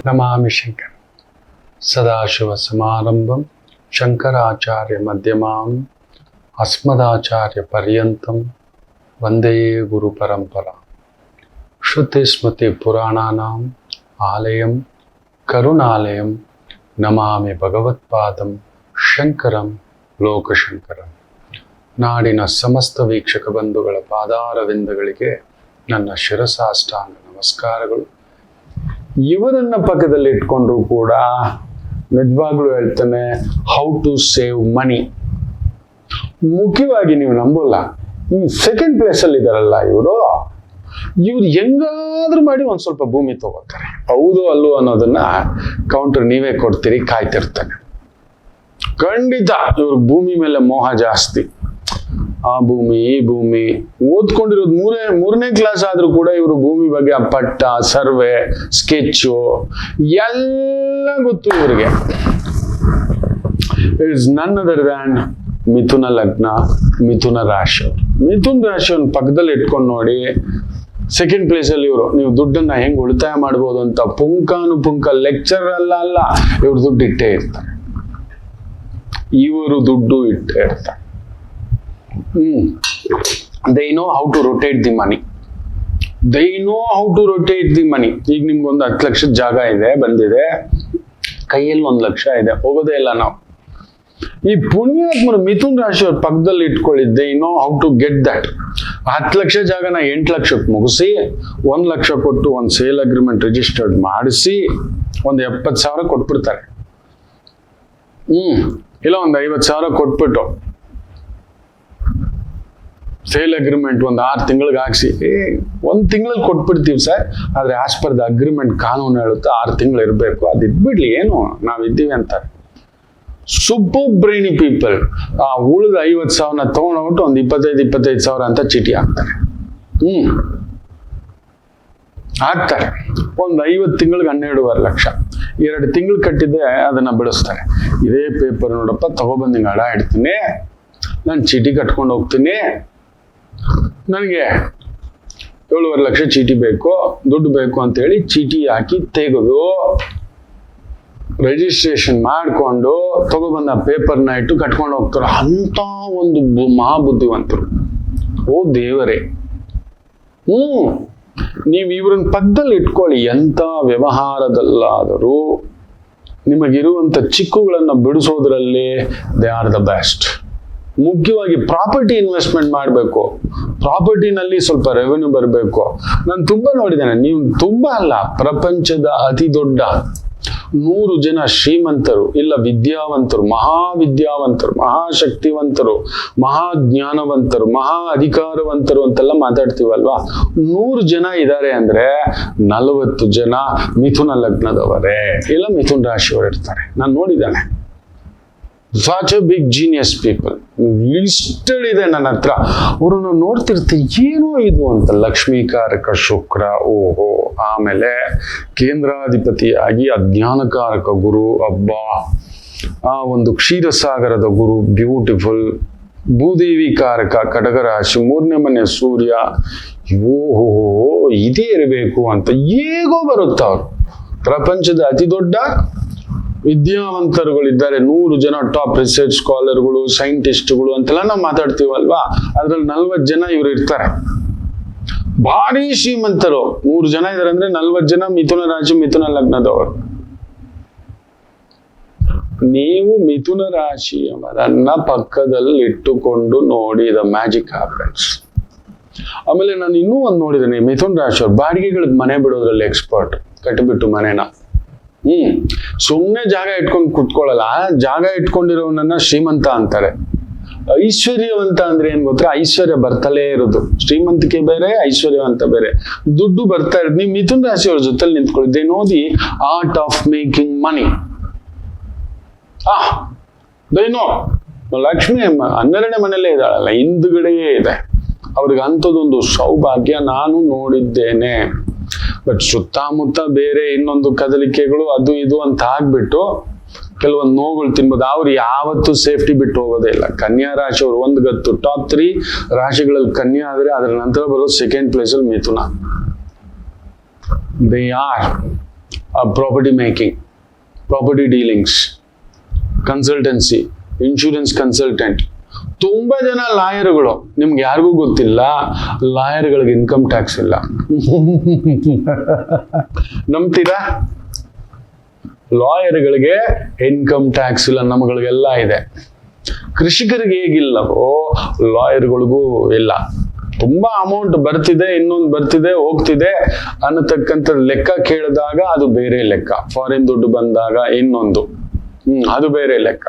ನಮಾಮಿ ಶಂಕರ ಸದಾಶಿವ ಸಮಾರಂಭಂ ಶಂಕರಾಚಾರ್ಯ ಮಧ್ಯಮಾಂ ಅಸ್ಮದಾಚಾರ್ಯ ಪರ್ಯಂತಂ ವಂದೇ ಗುರು ಪರಂಪರಾ. ಶ್ರುತಿ ಸ್ಮೃತಿ ಪುರಾಣಾನಾಂ ಆಲಯಂ ಕರುಣಾಲಯಂ ನಮಾಮಿ ಭಗವತ್ಪಾದಂ ಶಂಕರಂ ಲೋಕಶಂಕರಂ. ನಾಡಿನ ಸಮಸ್ತ ವೀಕ್ಷಕ ಬಂಧುಗಳ ಪಾದಾರವಿಂದಗಳಿಗೆ ನನ್ನ ಶಿರಸಾಷ್ಟಾಂಗ ನಮಸ್ಕಾರಗಳು. ಇವರನ್ನ ಪಕ್ಕದಲ್ಲಿ ಇಟ್ಕೊಂಡ್ರು ಕೂಡ ನಿಜವಾಗ್ಲೂ ಹೇಳ್ತಾನೆ, ಹೌ ಟು ಸೇವ್ ಮನಿ. ಮುಖ್ಯವಾಗಿ ನೀವು ನಂಬೋಲ್ಲ, ಈ ಸೆಕೆಂಡ್ ಪ್ಲೇಸ್ ಅಲ್ಲಿ ಇದಾರಲ್ಲ ಇವ್ರು ಹೆಂಗಾದ್ರೂ ಮಾಡಿ ಒಂದ್ ಸ್ವಲ್ಪ ಭೂಮಿ ತಗೋತಾರೆ. ಹೌದು ಅಲ್ಲೂ ಅನ್ನೋದನ್ನ ಕೌಂಟರ್ ನೀವೇ ಕೊಡ್ತೀರಿ, ಕಾಯ್ತಿರ್ತಾನೆ. ಖಂಡಿತ ಇವ್ರ ಭೂಮಿ ಮೇಲೆ ಮೋಹ ಜಾಸ್ತಿ. ಆ ಭೂಮಿ ಈ ಭೂಮಿ ಓದ್ಕೊಂಡಿರೋದು ಮೂರನೇ ಕ್ಲಾಸ್ ಆದ್ರೂ ಕೂಡ ಇವರು ಭೂಮಿ ಬಗ್ಗೆ ಆ ಪಟ್ಟ, ಸರ್ವೆ, ಸ್ಕೆಚ್ಚು ಎಲ್ಲ ಗೊತ್ತು ಇವರಿಗೆ. ಇಟ್ಸ್ ನನ್ ಅದರ್ ದ್ಯಾನ್ ಮಿಥುನ ಲಗ್ನ, ಮಿಥುನ ರಾಶಿ. ಮಿಥುನ ರಾಶಿಯನ್ನು ಪಕ್ಕದಲ್ಲಿ ಇಟ್ಕೊಂಡು ನೋಡಿ, ಸೆಕೆಂಡ್ ಪ್ಲೇಸ್ ಅಲ್ಲಿ ಇವರು. ನೀವು ದುಡ್ಡನ್ನ ಹೆಂಗ್ ಉಳಿತಾಯ ಮಾಡ್ಬೋದು ಅಂತ ಪುಂಖಾನುಪುಂಖ ಲೆಕ್ಚರ್ ಅಲ್ಲ, ಇವ್ರು ದುಡ್ಡು ಇಟ್ಟೇ ಇರ್ತಾರೆ. ಇವರು ದುಡ್ಡು ಇಟ್ಟೇ ಇರ್ತಾರೆ. They know how to rotate the money. ಈಗ ನಿಮ್ಗೊಂದು 10 ಲಕ್ಷದ ಜಾಗ ಇದೆ, ಬಂದಿದೆ, ಕೈಯಲ್ಲಿ 1 ಲಕ್ಷ ಇದೆ, ಹೋಗೋದೇ ಇಲ್ಲ ನಾವು. ಈ ಪುಣ್ಯಾತ್ಮರು ಮಿಥುನ್ ರಾಶಿಯವ್ರ ಪಕ್ಕದಲ್ಲಿ ಇಟ್ಕೊಳ್ಳಿ. they know how to get that. 10 lakh ಜಾಗನ 8 ಲಕ್ಷಕ್ಕೆ ಮುಗಿಸಿ 1 ಲಕ್ಷ ಕೊಟ್ಟು ಒಂದು ಸೇಲ್ ಅಗ್ರಿಮೆಂಟ್ ರಿಜಿಸ್ಟರ್ಡ್ ಮಾಡಿಸಿ ಒಂದು 70,000 ಕೊಟ್ಬಿಡ್ತಾರೆ. ಇಲ್ಲ ಒಂದು 50,000 ಕೊಟ್ಬಿಟ್ಟು ಸೇಲ್ ಅಗ್ರಿಮೆಂಟ್ ಒಂದು 6 ತಿಂಗಳಿಗೆ ಹಾಕ್ಸಿ, 1 ತಿಂಗಳಲ್ಲಿ ಕೊಟ್ಬಿಡ್ತೀವಿ ಸರ್, ಆದ್ರೆ ಆಸ್ ಪರ್ ದ ಅಗ್ರಿಮೆಂಟ್ ಕಾನೂನು ಹೇಳುತ್ತೆ 6 ತಿಂಗಳು ಇರಬೇಕು, ಅದು ಇದ್ಬಿಡ್ಲಿ, ಏನು ನಾವಿದ್ದೀವಿ ಅಂತಾರೆ. Super brainy people. ಆ ಉಳಿದ 50,000 ತಗೊಂಡೋಗ್ಬಿಟ್ಟು ಒಂದು 25,000 ಅಂತ ಚೀಟಿ ಹಾಕ್ತಾರೆ. ಹಾಕ್ತಾರೆ. ಒಂದು 50 ತಿಂಗಳಿಗೆ 12.5 ಲಕ್ಷ. 2 ತಿಂಗಳು ಕಟ್ಟಿದ್ದೆ ಅದನ್ನ ಬೆಳೆಸ್ತಾರೆ. ಇದೇ ಪೇಪರ್ ನೋಡಪ್ಪ, ತಗೊಬಂದಿಂಗ ಅಡ ಇಡ್ತೀನಿ, ನಾನು ಚೀಟಿ ಕಟ್ಕೊಂಡು ಹೋಗ್ತೀನಿ, ನನಗೆ 7.5 ಲಕ್ಷ ಚೀಟಿ ಬೇಕು, ದುಡ್ಡು ಬೇಕು ಅಂತ ಹೇಳಿ ಚೀಟಿ ಹಾಕಿ ತೆಗೆದು ರಿಜಿಸ್ಟ್ರೇಷನ್ ಮಾಡಿಕೊಂಡು ತಗೊಬಂದ ಪೇಪರ್ನ ಇಟ್ಟು ಕಟ್ಕೊಂಡು ಹೋಗ್ತಾರೆ. ಅಂತ ಒಂದು ಮಹಾಬುದ್ಧಿವಂತರು. ಓ ದೇವರೇ. ನೀವು ಇವ್ರನ್ನ ಪಕ್ಕದಲ್ಲಿ ಇಟ್ಕೊಳ್ಳಿ. ಎಂತ ವ್ಯವಹಾರದಲ್ಲಾದರೂ ನಿಮಗಿರುವಂತ ಚಿಕ್ಕುಗಳನ್ನ ಬಿಡಿಸೋದ್ರಲ್ಲಿ ದೇ ಆರ್ ದ ಬೆಸ್ಟ್. ಮುಖ್ಯವಾಗಿ ಪ್ರಾಪರ್ಟಿ ಇನ್ವೆಸ್ಟ್ಮೆಂಟ್ ಮಾಡಬೇಕು. ಪ್ರಾಪರ್ಟಿನಲ್ಲಿ ಸ್ವಲ್ಪ ರೆವೆನ್ಯೂ ಬರಬೇಕು. ನಾನು ತುಂಬಾ ನೋಡಿದ್ದೇನೆ, ನೀವು ತುಂಬಾ ಅಲ್ಲ, ಪ್ರಪಂಚದ ಅತಿ ದೊಡ್ಡ 100 ಜನ ಶ್ರೀಮಂತರು, ಇಲ್ಲ ವಿದ್ಯಾವಂತರು, ಮಹಾವಿದ್ಯಾವಂತರು, ಮಹಾಶಕ್ತಿವಂತರು, ಮಹಾಜ್ಞಾನವಂತರು, ಮಹಾ ಅಧಿಕಾರವಂತರು ಅಂತೆಲ್ಲ ಮಾತಾಡ್ತೀವಲ್ವಾ, 100 ಜನ ಇದ್ದಾರೆ ಅಂದ್ರೆ 40 ಜನ ಮಿಥುನ ಲಗ್ನದವರೇ ಇಲ್ಲ ಮಿಥುನ ರಾಶಿಯವರು ಇರ್ತಾರೆ. ನಾನು ನೋಡಿದ್ದೇನೆ. such a big genius people. Listed ಇದೆ ನನ್ನ ಹತ್ರ. ಅವ್ರನ್ನ ನೋಡ್ತಿರ್ತೀವಿ, ಏನೋ ಇದು ಅಂತ. ಲಕ್ಷ್ಮೀಕಾರಕ ಶುಕ್ರ, ಓಹೋ. ಆಮೇಲೆ ಕೇಂದ್ರಾಧಿಪತಿಯಾಗಿ ಅಜ್ಞಾನಕಾರಕ ಗುರು, ಅಬ್ಬಾ. ಆ ಒಂದು ಕ್ಷೀರಸಾಗರದ ಗುರು, ಬ್ಯೂಟಿಫುಲ್. ಭೂದೇವಿ ಕಾರಕ ಕಟಕರಾಶಿ, 3ನೇ ಮನೆ ಸೂರ್ಯ. ಓಹೋ, ಇದೇ ಇರಬೇಕು ಅಂತ ಹೇಗೋ ಬರುತ್ತೆ. ಅವರು ಪ್ರಪಂಚದ ಅತಿ ದೊಡ್ಡ ವಿದ್ಯಾವಂತರುಗಳಿದ್ದಾರೆ. 100 ಜನ ಟಾಪ್ ರಿಸರ್ಚ್ ಸ್ಕಾಲರ್ಗಳು, ಸೈಂಟಿಸ್ಟ್ಗಳು ಅಂತೆಲ್ಲ ನಾವು ಮಾತಾಡ್ತೀವಲ್ವಾ, ಅದ್ರಲ್ಲಿ 40 ಜನ ಇವರು ಇರ್ತಾರೆ. ಭಾರಿ ಶ್ರೀಮಂತರು. 100 ಜನ ಇದಾರೆ ಅಂದ್ರೆ 40 ಜನ ಮಿಥುನ ರಾಶಿ, ಮಿಥುನ ಲಗ್ನದವರು. ನೀವು ಮಿಥುನ ರಾಶಿಯವರನ್ನ ಪಕ್ಕದಲ್ಲಿ ಇಟ್ಟುಕೊಂಡು ನೋಡಿ, ದ ಮ್ಯಾಜಿಕ್ ಹ್ಯಾಪನ್ಸ್. ಆಮೇಲೆ ನಾನು ಇನ್ನೂ ಒಂದು ನೋಡಿದ್ದೇನೆ, ಮಿಥುನ ರಾಶಿಯವರು ಬಾಡಿಗೆಗಳಿಗೆ ಮನೆ ಬಿಡೋದ್ರಲ್ಲಿ ಎಕ್ಸ್ಪರ್ಟ್. ಕಟ್ಟಿಬಿಟ್ಟು ಮನೆನ ಸುಮ್ನೆ ಜಾಗ ಇಟ್ಕೊಂಡು ಕುತ್ಕೊಳ್ಳಲ್ಲ. ಜಾಗ ಇಟ್ಕೊಂಡಿರೋನನ್ನ ಶ್ರೀಮಂತ ಅಂತಾರೆ. ಐಶ್ವರ್ಯವಂತ ಅಂದ್ರೆ ಏನ್ ಗೊತ್ತಾ? ಐಶ್ವರ್ಯ ಬರ್ತಲೇ ಇರೋದು. ಶ್ರೀಮಂತಿಕೆ ಬೇರೆ, ಐಶ್ವರ್ಯವಂತ ಬೇರೆ. ದುಡ್ಡು ಬರ್ತಾ ಇರೋದು. ನೀವು ಮಿಥುನ ರಾಶಿಯವ್ರ ಜೊತೆಲಿ ನಿಂತ್ಕೊಳ್ಳಿ, ನೋಡಿ ಆರ್ಟ್ ಆಫ್ ಮೇಕಿಂಗ್ ಮನಿ. ದೇನೋ ಲಕ್ಷ್ಮಿ 12ನೇ ಮನೆಯಲ್ಲೇ ಇದ್ದಾಳಲ್ಲ, ಹಿಂದ್ಗಡೆಯೇ ಇದೆ. ಅವ್ರಿಗೆ ಅಂಥದ್ದೊಂದು ಸೌಭಾಗ್ಯ ನಾನು ನೋಡಿದ್ದೇನೆ. ಬಟ್ ಸುತ್ತಮುತ್ತ ಬೇರೆ ಇನ್ನೊಂದು ಕದಲಿಕೆಗಳು ಅದು ಇದು ಅಂತ ಆಗ್ಬಿಟ್ಟು ಕೆಲವೊಂದು ನೋವುಗಳು ತಿನ್ಬೋದು. ಅವ್ರು ಯಾವತ್ತೂ ಸೇಫ್ಟಿ ಬಿಟ್ಟು ಹೋಗೋದೇ ಇಲ್ಲ. ಕನ್ಯಾ ರಾಶಿಯವರು ಒಂದು ಗತ್ತು. ಟಾಪ್ 3 ರಾಶಿಗಳಲ್ಲಿ ಕನ್ಯಾ ಆದ್ರೆ ಅದರ ನಂತರ ಬರೋ ಸೆಕೆಂಡ್ ಪ್ಲೇಸ್ ಅಲ್ಲಿ ಮಿಥುನ. They are property making, property dealings, consultancy, insurance consultant. ತುಂಬಾ ಜನ ಲಾಯರ್ಗಳು, ನಿಮ್ಗೆ ಯಾರಿಗೂ ಗೊತ್ತಿಲ್ಲ, ಲಾಯರ್ಗಳಿಗೆ ಇನ್ಕಮ್ ಟ್ಯಾಕ್ಸ್ ಇಲ್ಲ. ನಂಬ್ತೀರಾ? ಲಾಯರ್ಗಳಿಗೆ ಇನ್ಕಮ್ ಟ್ಯಾಕ್ಸ್ ಇಲ್ಲ, ನಮ್ಗಳಿಗೆಲ್ಲ ಇದೆ. ಕೃಷಿಕರಿಗೆ ಹೇಗಿಲ್ಲವೋ ಲಾಯರ್ಗಳಿಗೂ ಇಲ್ಲ. ತುಂಬಾ ಅಮೌಂಟ್ ಬರ್ತಿದೆ, ಇನ್ನೊಂದು ಬರ್ತಿದೆ, ಹೋಗ್ತಿದೆ ಅನ್ನತಕ್ಕಂಥ ಲೆಕ್ಕ ಕೇಳಿದಾಗ ಅದು ಬೇರೆ ಲೆಕ್ಕ. ಫಾರಿನ್ ದುಡ್ಡು ಬಂದಾಗ ಇನ್ನೊಂದು, ಅದು ಬೇರೆ ಲೆಕ್ಕ.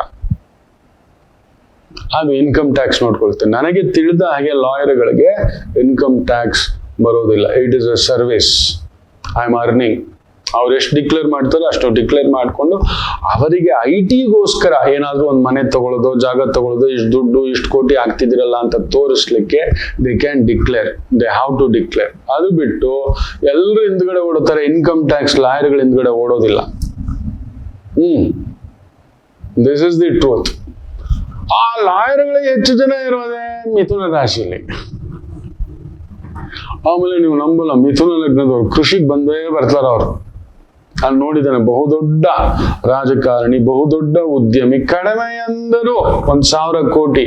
ಅದು ಇನ್ಕಮ್ ಟ್ಯಾಕ್ಸ್ ನೋಡ್ಕೊಳ್ತೇನೆ. ನನಗೆ ತಿಳಿದ ಹಾಗೆ ಲಾಯರ್ಗಳಿಗೆ ಇನ್ಕಮ್ ಟ್ಯಾಕ್ಸ್ ಬರೋದಿಲ್ಲ. It is a service, I am earning. ಅವ್ರು ಎಷ್ಟು ಡಿಕ್ಲೇರ್ ಮಾಡ್ತಾರೋ ಅಷ್ಟು ಡಿಕ್ಲೇರ್ ಮಾಡಿಕೊಂಡು ಅವರಿಗೆ IT-ಗೋಸ್ಕರ ಏನಾದ್ರೂ ಒಂದು ಮನೆ ತಗೊಳ್ಳೋದು, ಜಾಗ ತಗೊಳ್ಳೋದು, ಇಷ್ಟು ದುಡ್ಡು, ಇಷ್ಟು ಕೋಟಿ ಆಗ್ತಿದಿರಲ್ಲ ಅಂತ ತೋರಿಸ್ಲಿಕ್ಕೆ they can declare, they have to declare. ಅದು ಬಿಟ್ಟು ಎಲ್ಲರೂ ಹಿಂದ್ಗಡೆ ಓಡೋತಾರೆ. ಇನ್ಕಮ್ ಟ್ಯಾಕ್ಸ್ ಲಾಯರ್ಗಳು ಹಿಂದ್ಗಡೆ ಓಡೋದಿಲ್ಲ. This is the truth. ಆ ಲಾಯರ್ಗಳಿಗೆ ಹೆಚ್ಚು ಜನ ಇರೋದೇ ಮಿಥುನ ರಾಶಿಯಲ್ಲಿ. ಆಮೇಲೆ ನೀವು ನಂಬಲ್ಲ, ಮಿಥುನ ಲಗ್ನದವ್ರು ಕೃಷಿಗೆ ಬಂದೇ ಬರ್ತಾರ. ಅವ್ರು ನಾನು ನೋಡಿದ್ದೇನೆ, ಬಹುದೊಡ್ಡ ರಾಜಕಾರಣಿ, ಬಹುದೊಡ್ಡ ಉದ್ಯಮಿ, ಕಡಿಮೆ ಅಂದರೂ 1,000 ಕೋಟಿ.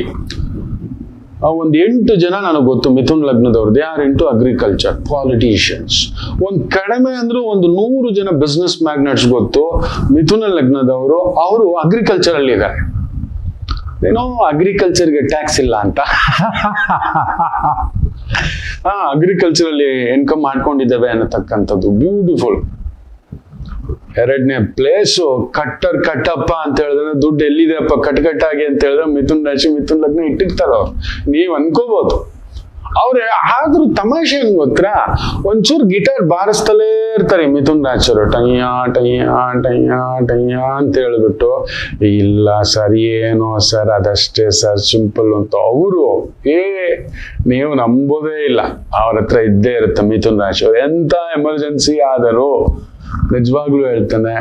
ಒಂದು 8 ಜನ ನನಗೆ ಗೊತ್ತು ಮಿಥುನ್ ಲಗ್ನದವ್ರು. They are into agriculture, politicians. ಒಂದು ಕಡಿಮೆ ಅಂದ್ರೂ 100 ಜನ ಬಿಸ್ನೆಸ್ ಮ್ಯಾಗ್ನೆಟ್ಸ್ ಗೊತ್ತು ಮಿಥುನ ಲಗ್ನದವರು. ಅವರು ಅಗ್ರಿಕಲ್ಚರ್ ಅಲ್ಲಿ ಇದ್ದಾರೆ. ಏನೋ ಅಗ್ರಿಕಲ್ಚರ್ಗೆ ಟ್ಯಾಕ್ಸ್ ಇಲ್ಲ ಅಂತ. ಅಗ್ರಿಕಲ್ಚರ್ ಅಲ್ಲಿ ಇನ್ಕಮ್ ಮಾಡ್ಕೊಂಡಿದ್ದೇವೆ ಅನ್ನತಕ್ಕಂಥದ್ದು ಬ್ಯೂಟಿಫುಲ್. 2ನೇ ಪ್ಲೇಸು ಕಟ್ಟಪ್ಪ ಅಂತ ಹೇಳಿದ್ರೆ, ದುಡ್ಡು ಎಲ್ಲಿದೆಯಪ್ಪ ಕಟ್ಟಾಗಿ ಅಂತ ಹೇಳಿದ್ರೆ ಮಿಥುನ್ ರಾಶಿ, ಮಿಥುನ್ ಲಗ್ನ ಇಟ್ಟಿರ್ತಾರ ಅವ್ರು. ನೀವ್ ಅನ್ಕೋಬಹುದು. ಅವ್ರೆ ಆದ್ರೂ ತಮಾಷೆ ಏನ್ ಗೊತ್ತಾ, ಒಂಚೂರು ಗಿಟಾರ್ ಬಾರಿಸ್ತಲೇ ಇರ್ತಾರೆ ಮಿಥುನ್ ರಾಶಿಯವರು. ಟಯ್ಯ ಟಯ್ಯ ಟಯ್ಯ ಟಯ್ಯ ಅಂತ ಹೇಳ್ಬಿಟ್ಟು, ಇಲ್ಲ ಸರ್ ಏನೋ ಸರ್ ಅದಷ್ಟೇ ಸರ್ ಸಿಂಪಲ್ ಅಂತ. ಅವರು ನೀವು ನಂಬೋದೇ ಇಲ್ಲ, ಅವ್ರ ಹತ್ರ ಇದ್ದೇ ಇರುತ್ತೆ ಮಿಥುನ್ ರಾಶಿಯವರು. ಎಂತ ಎಮರ್ಜೆನ್ಸಿ ಆದರೂ ನಿಜವಾಗ್ಲೂ ಹೇಳ್ತಾನೆ,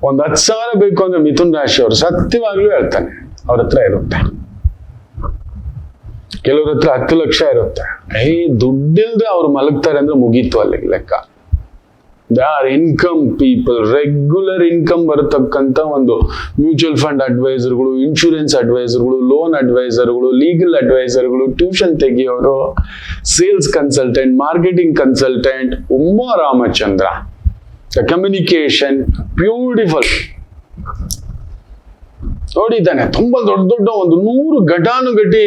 10,000 ಬೇಕು ಅಂದ್ರೆ ಮಿಥುನ್ ರಾಶಿಯವರು ಸತ್ಯವಾಗ್ಲೂ ಹೇಳ್ತಾನೆ ಅವ್ರ ಹತ್ರ ಇರುತ್ತೆ. ಕೆಲವ್ರ ಹತ್ರ 10 ಲಕ್ಷ ಇರುತ್ತೆ. ದುಡ್ಡಿಲ್ದೆ ಅವ್ರು ಮಲಗ್ತಾರೆ ಅಂದ್ರೆ ಮುಗೀತು ಅಲ್ಲಿಗೆ ಲೆಕ್ಕ. They are income people. Regular income ಬರತಕ್ಕಂತ ಒಂದು ಮ್ಯೂಚುವಲ್ ಫಂಡ್ ಅಡ್ವೈಸರ್ಗಳು, ಇನ್ಶೂರೆನ್ಸ್ ಅಡ್ವೈಸರ್ಗಳು, ಲೋನ್ ಅಡ್ವೈಸರ್ಗಳು, ಲೀಗಲ್ ಅಡ್ವೈಸರ್ಗಳು, ಟ್ಯೂಷನ್ ತೆಗಿಯೋರು, sales consultant, marketing consultant. Uma Ramachandra, communication beautiful ನೋಡಿದ್ದಾನೆ. ತುಂಬಾ ದೊಡ್ಡ ಒಂದು 100 ಘಟಾನುಘಟಿ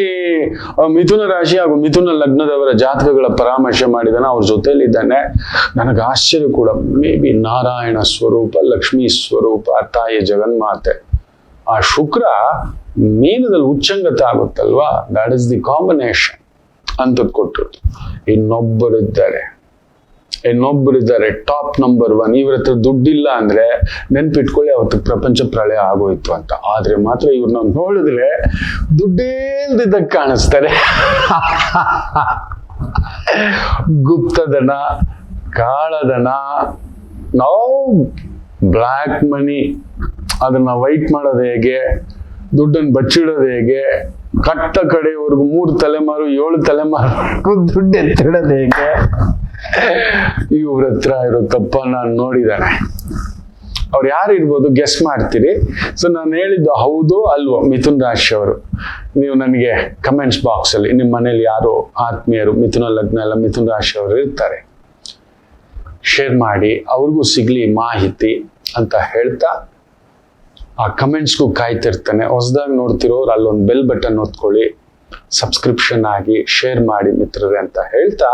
ಮಿಥುನ ರಾಶಿ ಹಾಗೂ ಮಿಥುನ ಲಗ್ನದವರ ಜಾತಕಗಳ ಪರಾಮರ್ಶೆ ಮಾಡಿದಾನೆ. ಅವ್ರ ಜೊತೆಲಿ ಇದ್ದಾನೆ. ನನಗೆ ಆಶ್ಚರ್ಯ ಕೂಡ. ಮೇ ಬಿ ನಾರಾಯಣ ಸ್ವರೂಪ, ಲಕ್ಷ್ಮೀ ಸ್ವರೂಪ, ತಾಯಿ ಜಗನ್ಮಾತೆ. ಆ ಶುಕ್ರ ಮೀನದಲ್ಲಿ ಉಚ್ಚಂಗತ ಆಗುತ್ತಲ್ವಾ, ದಟ್ ಇಸ್ ದಿ ಕಾಂಬಿನೇಷನ್ ಅಂತದ್ ಕೊಟ್ಟಿರೋದು. ಇನ್ನೊಬ್ಬರಿದ್ದಾರೆ ಟಾಪ್ ನಂಬರ್ 1. ಇವ್ರ ಹತ್ರ ದುಡ್ಡಿಲ್ಲ ಅಂದ್ರೆ ನೆನ್ಪಿಟ್ಕೊಳ್ಳಿ, ಅವತ್ತು ಪ್ರಪಂಚ ಪ್ರಳಯ ಆಗೋಯ್ತು ಅಂತ. ಆದ್ರೆ ಮಾತ್ರ ಇವ್ರನ್ನ ನೋಡಿದ್ರೆ ದುಡ್ಡೇ ಇಲ್ದಿದ್ದಾಗ ಕಾಣಿಸ್ತಾರೆ. ಗುಪ್ತಧನ, ಕಾಳಧನ, ನಾವು ಬ್ಲ್ಯಾಕ್ ಮನಿ ಅದನ್ನ ವೈಟ್ ಮಾಡೋದು ಹೇಗೆ, ದುಡ್ಡನ್ನು ಬಚ್ಚಿಡೋದು ಹೇಗೆ, ಕಟ್ಟ ಕಡೆಯವರೆಗೂ 3 ತಲೆಮಾರು 7 ತಲೆಮಾರು ದುಡ್ಡು ಎತ್ತಿಡೋದು ಹೇಗೆ, ಇವ್ರ ಹತ್ರ ಇರುತ್ತಪ್ಪ. ನಾನು ನೋಡಿದ್ದಾನೆ. ಅವ್ರು ಯಾರು ಇರ್ಬೋದು ಗೆಸ್ ಮಾಡ್ತೀರಿ. ಸೊ ನಾನು ಹೇಳಿದ್ದು ಹೌದು ಅಲ್ವೋ ಮಿಥುನ್ ರಾಶಿಯವರು? ನೀವು ನನಗೆ ಕಮೆಂಟ್ಸ್ ಬಾಕ್ಸ್ ಅಲ್ಲಿ ನಿಮ್ಮ ಮನೇಲಿ ಯಾರು ಆತ್ಮೀಯರು ಮಿಥುನ ಲಗ್ನ ಎಲ್ಲ ಮಿಥುನ್ ರಾಶಿಯವರು ಇರ್ತಾರೆ, ಶೇರ್ ಮಾಡಿ, ಅವ್ರಿಗೂ ಸಿಗ್ಲಿ ಮಾಹಿತಿ ಅಂತ ಹೇಳ್ತಾ ಆ ಕಮೆಂಟ್ಸ್ಗೂ ಕಾಯ್ತಿರ್ತಾನೆ. ಹೊಸದಾಗಿ ನೋಡ್ತಿರೋರು ಅಲ್ಲೊಂದು ಬೆಲ್ ಬಟನ್ ಒತ್ಕೊಳ್ಳಿ, ಸಬ್ಸ್ಕ್ರಿಪ್ಷನ್ ಆಗಿ, ಶೇರ್ ಮಾಡಿ ಮಿತ್ರರೇ ಅಂತ ಹೇಳ್ತಾ